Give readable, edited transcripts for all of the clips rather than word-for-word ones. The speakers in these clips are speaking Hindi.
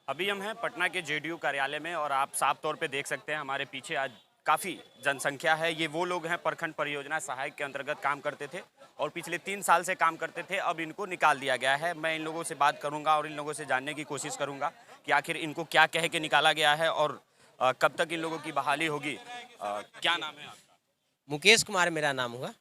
अभी हम हैं पटना के जेडीयू कार्यालय में और आप साफ तौर पे देख सकते हैं हमारे पीछे आज काफ़ी जनसंख्या है। ये वो लोग हैं प्रखंड परियोजना सहायक के अंतर्गत काम करते थे और पिछले 3 साल से काम करते थे। अब इनको निकाल दिया गया है। मैं इन लोगों से बात करूंगा और इन लोगों से जानने की कोशिश करूंगा कि आखिर इनको क्या कह के निकाला गया है और कब तक इन लोगों की बहाली होगी। क्या नाम है आपका? मुकेश कुमार मेरा नाम हुआ।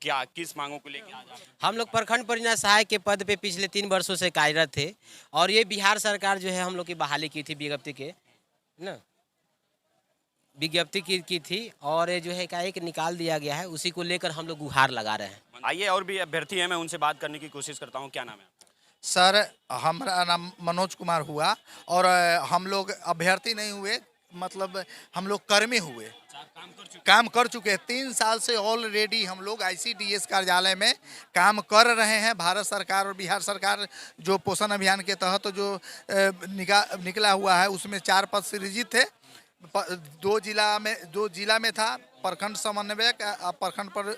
क्या किस मांगों को लेकर आज आप? हम लोग प्रखंड परियोजना सहायक के पद पे पिछले 3 वर्षों से कार्यरत थे और ये बिहार सरकार जो है हम लोग की बहाली की थी विज्ञप्ति के ना विज्ञप्ति की थी और ये जो है एकाएक निकाल दिया गया है। उसी को लेकर हम लोग गुहार लगा रहे हैं। आइए और भी अभ्यर्थी हैं, मैं उनसे बात करने की कोशिश करता हूँ। क्या नाम है आपका? सर, हमारा नाम मनोज कुमार हुआ और हम लोग अभ्यर्थी नहीं हुए, मतलब हम लोग कर्मी हुए। काम कर चुके हैं। 3 साल से ऑलरेडी हम लोग आईसीडीएस कार्यालय में काम कर रहे हैं। भारत सरकार और बिहार सरकार जो पोषण अभियान के तहत जो निकला हुआ है उसमें 4 पद सृजित थे। 2 जिला में था प्रखंड समन्वयक, प्रखंड पर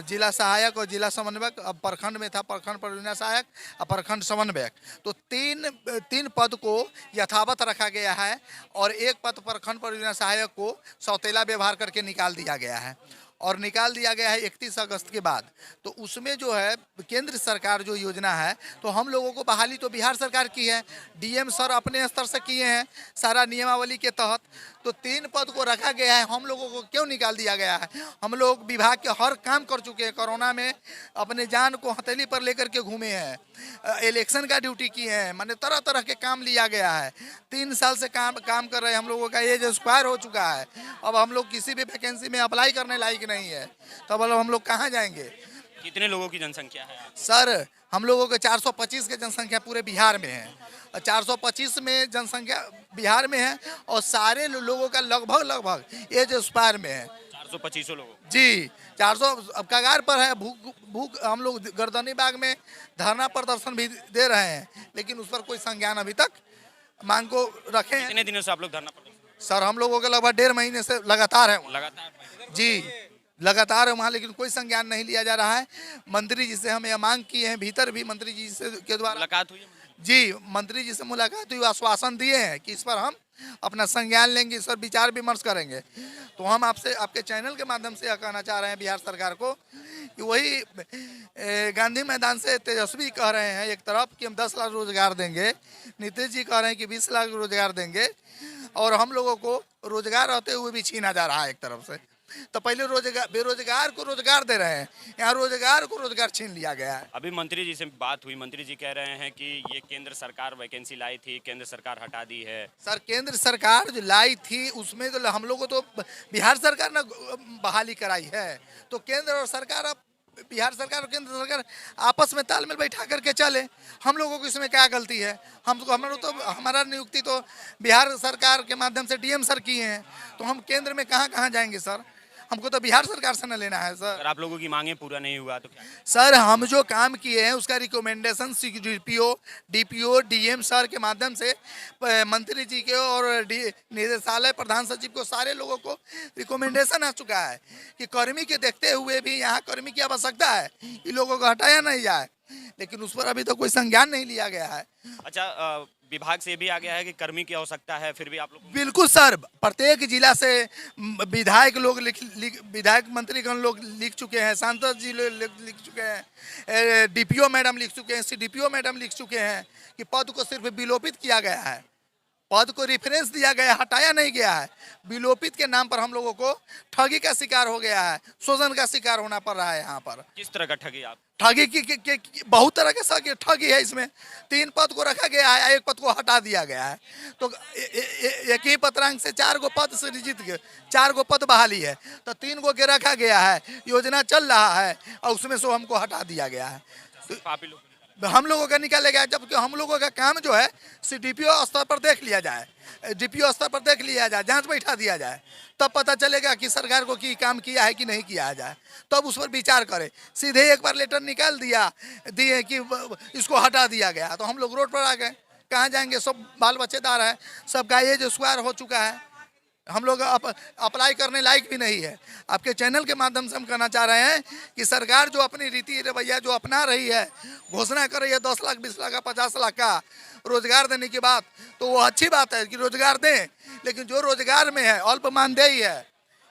जिला सहायक और जिला समन्वयक। अब प्रखंड में था प्रखंड परियोजना सहायक और प्रखंड समन्वयक। तो तीन पद को यथावत रखा गया है और एक पद प्रखंड परियोजना सहायक को सौतेला व्यवहार करके निकाल दिया गया है और निकाल दिया गया है 31 अगस्त के बाद। तो उसमें जो है केंद्र सरकार जो योजना है, तो हम लोगों को बहाली तो बिहार सरकार की है, डीएम सर अपने स्तर से किए हैं सारा नियमावली के तहत। तो 3 पद को रखा गया है, हम लोगों को क्यों निकाल दिया गया है? हम लोग विभाग के हर काम कर चुके हैं। कोरोना में अपने जान को हथेली पर लेकर के घूमे हैं, इलेक्शन का ड्यूटी किए हैं, माने तरह तरह के काम लिया गया है। 3 साल से काम कर रहे हैं। हम लोगों का एज एक्सपायर हो चुका है। अब हम लोग किसी भी वैकेंसी में अप्लाई करने लायक नहीं है, तब हम लोग कहाँ जाएंगे? कितने लोगों की जनसंख्या है? सर, हम लोगों के 425 के जनसंख्या पूरे बिहार में है। 425 में जनसंख्या बिहार में है और सारे लोगों का लगभग एज एक्सपायर में है। 425 लोगों जी, 400 अब कगार पर है। भूख हम लोग गर्दनी बाग में धरना प्रदर्शन भी दे रहे हैं, लेकिन उस पर कोई संज्ञान अभी तक मांग को रखे हैं। कितने दिनों से आप लोग धरना प्रदर्शन? सर, हम लोगों के लगभग 1.5 महीने से लगातार है। लगातार जी, लगातार है वहाँ, लेकिन कोई संज्ञान नहीं लिया जा रहा है। मंत्री जी से हम यह मांग किए हैं, भीतर भी मंत्री जी से के द्वारा मुलाकात हुई? जी, मंत्री जी से मुलाकात हुई, आश्वासन दिए हैं कि इस पर हम अपना संज्ञान लेंगे, इस पर विचार विमर्श करेंगे। तो हम आपसे आपके चैनल के माध्यम से यह कहना चाह रहे हैं बिहार सरकार को कि वही गांधी मैदान से तेजस्वी कह रहे हैं एक तरफ कि हम 10 लाख रोजगार देंगे, नीतीश जी कह रहे हैं कि 20 लाख रोजगार देंगे और हम लोगों को रोजगार रहते हुए भी छीना जा रहा है एक तरफ से। तो पहले बेरोजगार को रोजगार दे रहे हैं, यहाँ रोजगार को रोजगार छीन लिया गया है। अभी मंत्री जी से बात हुई, मंत्री जी कह रहे हैं कि ये केंद्र सरकार वैकेंसी लाई थी, केंद्र सरकार हटा दी है। सर, केंद्र सरकार जो लाई थी उसमें तो हम लोगों को तो बिहार सरकार ने बहाली कराई है। तो केंद्र और सरकार, अब बिहार सरकार और केंद्र सरकार आपस में तालमेल बैठा करके चले। हम लोगों को इसमें क्या गलती है? हमारा नियुक्ति तो बिहार सरकार के माध्यम से डीएम सर किए हैं, तो हम केंद्र में कहाँ जाएंगे सर? हमको तो बिहार सरकार से न लेना है सर। अगर आप लोगों की मांगे पूरा नहीं हुआ तो क्या? सर, हम जो काम किए हैं उसका रिकमेंडेशन डीपीओ डीएम सर के माध्यम से मंत्री जी के और निदेशालय प्रधान सचिव को सारे लोगों को रिकमेंडेशन आ चुका है कि कर्मी के देखते हुए भी यहाँ कर्मी की आवश्यकता है, इन लोगों को हटाया नहीं जाए, लेकिन उस पर अभी तो कोई संज्ञान नहीं लिया गया है। अच्छा, विभाग से भी आ गया है कि कर्मी की आवश्यकता है, फिर भी आप लोग? बिल्कुल सर, प्रत्येक जिला से विधायक लोग विधायक मंत्रीगण लोग लिख चुके हैं, सांसद जी लिख चुके हैं, डीपीओ मैडम लिख चुके हैं, सीडीपीओ मैडम लिख चुके हैं कि पद को सिर्फ विलोपित किया गया है, पद को रेफरेंस दिया गया, हटाया नहीं गया है। विलोपित के नाम पर हम लोगों को ठगी का शिकार हो गया है, शोषण का शिकार होना पड़ रहा है। यहाँ पर किस तरह का ठगी? आप ठगी की बहुत तरह के ठगी है इसमें। 3 पद को रखा गया है, 1 पद को हटा दिया गया है। तो एक ही पत्रांक से 4 गो पद सृजित 4 गो पद बहाली है, तो 3 गो के रखा गया है, योजना चल रहा है और उसमें से हमको हटा दिया गया है। तो हम लोगों का निकाले गया, जबकि हम लोगों का काम जो है डीपीओ स्तर पर देख लिया जाए, डीपीओ स्तर पर देख लिया जाए, जांच बैठा दिया जाए, तब पता चलेगा कि सरकार को की काम किया है कि नहीं किया जाए, तब उस पर विचार करें। सीधे एक बार लेटर निकाल दिए कि इसको हटा दिया गया, तो हम लोग रोड पर आ गए, कहाँ जाएंगे? सब बाल बच्चेदार है, सबका एज एक्सपायर हो चुका है, हम लोग अप्लाई करने लायक भी नहीं है। आपके चैनल के माध्यम से हम कहना चाह रहे हैं कि सरकार जो अपनी रीति रवैया जो अपना रही है, घोषणा कर रही है 10 लाख 20 लाख का 50 लाख का, रोजगार देने की बात, तो वो अच्छी बात है कि रोजगार दें, लेकिन जो रोजगार में है, अल्प मानदेय है,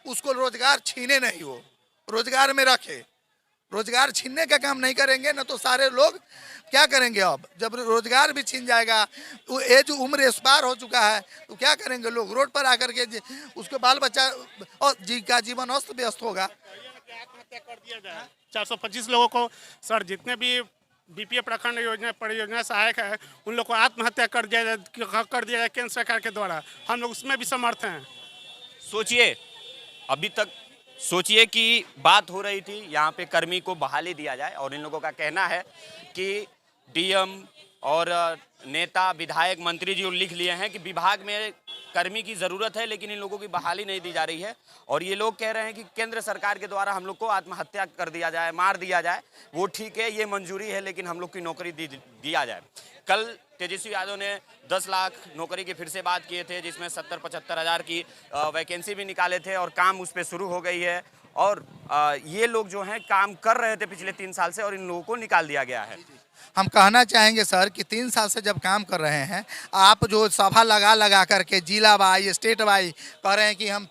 उसको रोजगार छीने नहीं, वो रोजगार में रखे। रोजगार छीनने का काम नहीं करेंगे ना, तो सारे लोग क्या करेंगे? अब जब रोजगार भी छीन जाएगा, वो एज उम्र एक्सपायर हो चुका है, तो क्या करेंगे लोग? रोड पर आकर के उसके बाल बच्चा और का जीवन अस्त व्यस्त होगा। आत्महत्या कर दिया जाए। 425 लोगों को सर, जितने भी बीपीए प्रखंड योजना परियोजना सहायक है, उन लोग को आत्महत्या कर दिया जाए केंद्र सरकार के द्वारा। हम लोग उसमें भी समर्थ हैं। सोचिए, अभी तक सोचिए कि बात हो रही थी यहाँ पे कर्मी को बहाली दिया जाए, और इन लोगों का कहना है कि डीएम और नेता, विधायक, मंत्री जी लिख लिए हैं कि विभाग में कर्मी की ज़रूरत है, लेकिन इन लोगों की बहाली नहीं दी जा रही है। और ये लोग कह रहे हैं कि केंद्र सरकार के द्वारा हम लोग को आत्महत्या कर दिया जाए, मार दिया जाए, वो ठीक है, ये मंजूरी है, लेकिन हम लोग की नौकरी दिया जाए। कल तेजस्वी यादव ने 10 लाख नौकरी की फिर से बात किए थे, जिसमें 70-75 हज़ार की वैकेंसी भी निकाले थे, और काम उस पर शुरू हो गई है। और ये लोग जो हैं काम कर रहे थे पिछले 3 साल से, और इन लोगों को निकाल दिया गया है। हम कहना चाहेंगे सर कि 3 साल से जब काम कर रहे हैं, आप जो सभा लगा करके जिला वाई, स्टेट वाई कह रहे हैं कि हम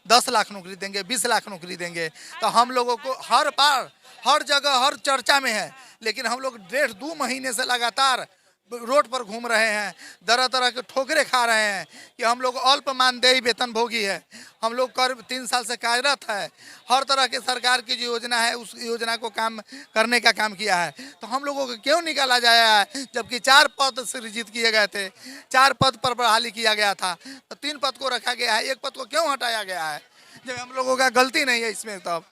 10 लाख नौकरी देंगे, 20 लाख नौकरी देंगे, तो हम लोगों को हर बार, हर जगह, हर चर्चा में है, लेकिन हम लोग 1.5-2 महीने से लगातार रोड पर घूम रहे हैं, तरह तरह के ठोकरे खा रहे हैं कि हम लोग अल्प मानदेय वेतन भोगी है, हम लोग कर 3 साल से कार्यरत है, हर तरह के सरकार की जो योजना है उस योजना को काम करने का काम किया है, तो हम लोगों को क्यों निकाला जाया है? जबकि 4 पद सृजित किए गए थे, 4 पद पर बहाली किया गया था, तो 3 पद को रखा गया है, 1 पद को क्यों हटाया गया है? जब हम लोगों का गलती नहीं है इसमें। तब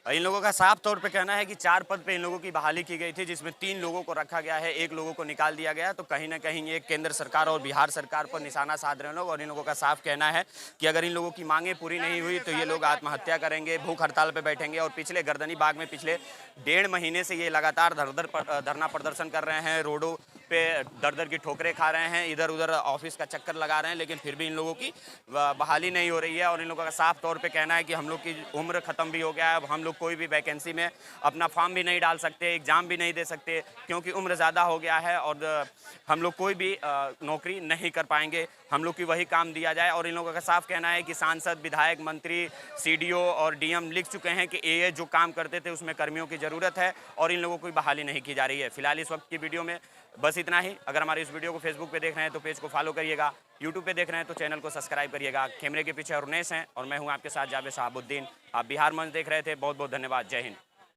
इन लोगों का साफ तौर पे कहना है कि 4 पद पे इन लोगों की बहाली की गई थी, जिसमें 3 लोगों को रखा गया है, 1 लोगों को निकाल दिया गया। तो कहीं ना कहीं ये केंद्र सरकार और बिहार सरकार पर निशाना साध रहे हैं लोग, और इन लोगों का साफ कहना है कि अगर इन लोगों की मांगें पूरी नहीं हुई तो ये लोग आत्महत्या करेंगे, भूख हड़ताल पर बैठेंगे। और पिछले गर्दनी बाग में पिछले 1.5 महीने से ये लगातार धरना प्रदर्शन कर रहे हैं, रोडों पे दर की ठोकरें खा रहे हैं, इधर उधर ऑफिस का चक्कर लगा रहे हैं, लेकिन फिर भी इन लोगों की बहाली नहीं हो रही है। और इन लोगों का साफ तौर पे कहना है कि हम लोग की उम्र ख़त्म भी हो गया है, अब हम लोग कोई भी वैकेंसी में अपना फॉर्म भी नहीं डाल सकते, एग्ज़ाम भी नहीं दे सकते, क्योंकि उम्र ज़्यादा हो गया है, और हम लोग कोई भी नौकरी नहीं कर पाएंगे, हम लोग की वही काम दिया जाए। और इन लोगों का साफ कहना है कि सांसद, विधायक, मंत्री, सीडीओ और डीएम लिख चुके हैं कि ये जो काम करते थे उसमें कर्मियों की ज़रूरत है, और इन लोगों की बहाली नहीं की जा रही है। फिलहाल इस वक्त की वीडियो में बस इतना ही। अगर हमारे इस वीडियो को फेसबुक पे देख रहे हैं तो पेज को फॉलो करिएगा, यूट्यूब पे देख रहे हैं तो चैनल को सब्सक्राइब करिएगा। कैमरे के पीछे अरुणेश हैं और मैं हूं आपके साथ जावेद शहाबुद्दीन। आप बिहार मंच देख रहे थे। बहुत बहुत धन्यवाद। जय हिंद।